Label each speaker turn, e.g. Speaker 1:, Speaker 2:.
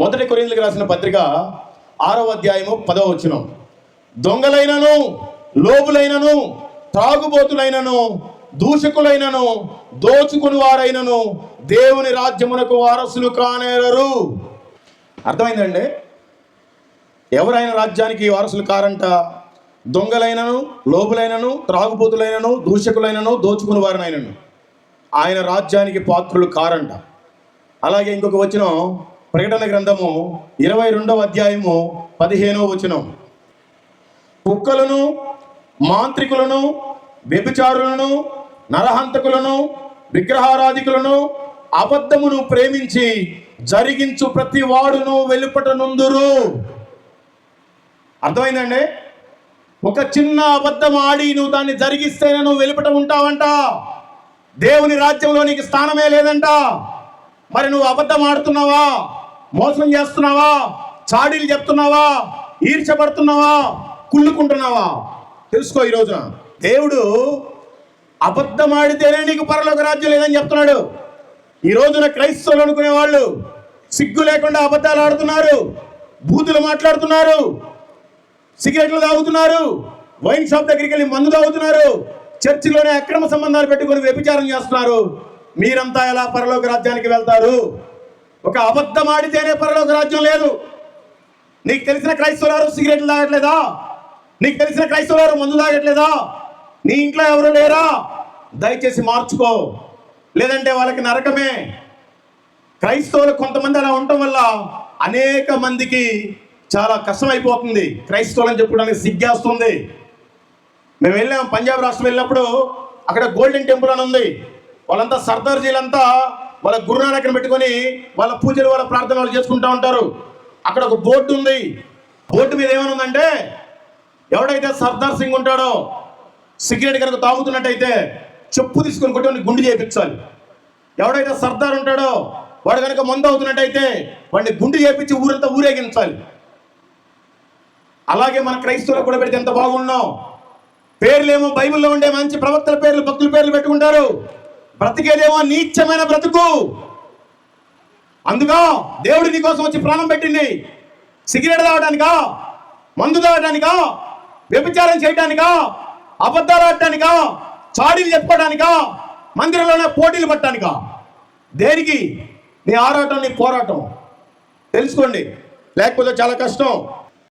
Speaker 1: మొదటి కొరింథీయులకు రాసిన పత్రిక 6వ అధ్యాయము 10వ వచనం. దొంగలైనను, లోబులైనను, త్రాగుబోతులైనను, దూషకులైనను, దోచుకుని వారైనను దేవుని రాజ్యమునకు వారసులు కానేరరు. అర్థమైందండి? ఎవరైనా రాజ్యానికి వారసులు కారంట? దొంగలైనను, లోబులైనను, త్రాగుబోతులైనను, దూషకులైనను, దోచుకుని వారినైనను ఆయన రాజ్యానికి పాత్రులు కారంట. అలాగే ఇంకొక వచనం, ప్రకటన గ్రంథము 22వ అధ్యాయము 15వ వచనం. కుక్కలను, మాంత్రికులను, వ్యభిచారులను, నరహంతకులను, విగ్రహారాధికులను, అబద్ధమును ప్రేమించి జరిగించు ప్రతి వాడును వెలుపట నుందురు. అర్థమైందండి? ఒక చిన్న అబద్ధం ఆడి నువ్వు దాన్ని జరిగిస్తేనే నువ్వు వెలుపట ఉంటావంట. దేవుని రాజ్యంలో నీకు స్థానమే లేదంట. మరి నువ్వు అబద్ధం ఆడుతున్నావా? మోసం చేస్తున్నావా? చాడీలు చెప్తున్నావా? ఈర్చబడుతున్నావా? కుళ్ళుకుంటున్నావా? తెలుసుకో. ఈ రోజున దేవుడు అబద్ధం ఆడితేనే నీకు పరలోక రాజ్యం లేదని చెప్తున్నాడు. ఈ రోజున క్రైస్తవులు అనుకునే వాళ్ళు సిగ్గు లేకుండా అబద్ధాలు ఆడుతున్నారు, బూతులు మాట్లాడుతున్నారు, సిగరెట్లు తాగుతున్నారు, వైన్ షాప్ దగ్గరికి వెళ్ళి మందు తాగుతున్నారు, చర్చిలోనే అక్రమ సంబంధాలు పెట్టుకొని వ్యభిచారం చేస్తున్నారు. మీరంతా ఎలా పరలోక రాజ్యానికి వెళ్తారు? ఒక అబద్ధం ఆడితేనే పరలోక రాజ్యం లేదు. నీకు తెలిసిన క్రైస్తవులు సిగరెట్లు తాగట్లేదా? నీకు తెలిసిన క్రైస్తవులు మందు తాగట్లేదా? నీ ఇంట్లో ఎవరు లేరా? దయచేసి మార్చుకో, లేదంటే వాళ్ళకి నరకమే. క్రైస్తవులు కొంతమంది అలా ఉండటం వల్ల అనేక మందికి చాలా కష్టమైపోతుంది. క్రైస్తవులు అని చెప్పుకోవడానికి సిగ్గేస్తుంది. మేము వెళ్ళాం, పంజాబ్ రాష్ట్రం వెళ్ళినప్పుడు అక్కడ గోల్డెన్ టెంపుల్ అని ఉంది. వాళ్ళంతా సర్దార్జీలంతా వాళ్ళ గురునానకను పెట్టుకొని వాళ్ళ పూజలు, వాళ్ళ ప్రార్థనలు చేసుకుంటూ ఉంటారు. అక్కడ ఒక బోర్డు ఉంది. బోర్డు మీద ఏమైనా ఉందంటే, ఎవడైతే సర్దార్ సింగ్ ఉంటాడో సిగరెట్ కనుక తాగుతున్నట్టయితే చెప్పు తీసుకొని కొట్టి గుండు చేయించాలి. ఎవడైతే సర్దార్ ఉంటాడో వాడు కనుక మందు అవుతున్నట్టయితే వాడిని గుండు చేయించి ఊరంతా ఊరేగించాలి. అలాగే మన క్రైస్తవులకు కూడా పెడితే ఎంత బాగున్నాం. పేర్లేమో బైబిల్లో ఉండే మంచి ప్రవక్తల పేర్లు, భక్తుల పేర్లు పెట్టుకుంటారు. బ్రతికేదేమో నీచమైన బ్రతుకు. అందుగా దేవుడు నీ కోసం వచ్చి ప్రాణం పెట్టింది. సిగరెట్ తాగడానికా? మందు తాగడానికా? వ్యభిచారం చేయడానికా? అబద్ధాలు ఆడటానికా? చాడీలు చెప్పుకోవడానికా? మందిరంలోనే పోటీలు పట్టడానికా? దేనికి? నీ ఆరాటం, నీ పోరాటం తెలుసుకోండి. లేకపోతే చాలా కష్టం.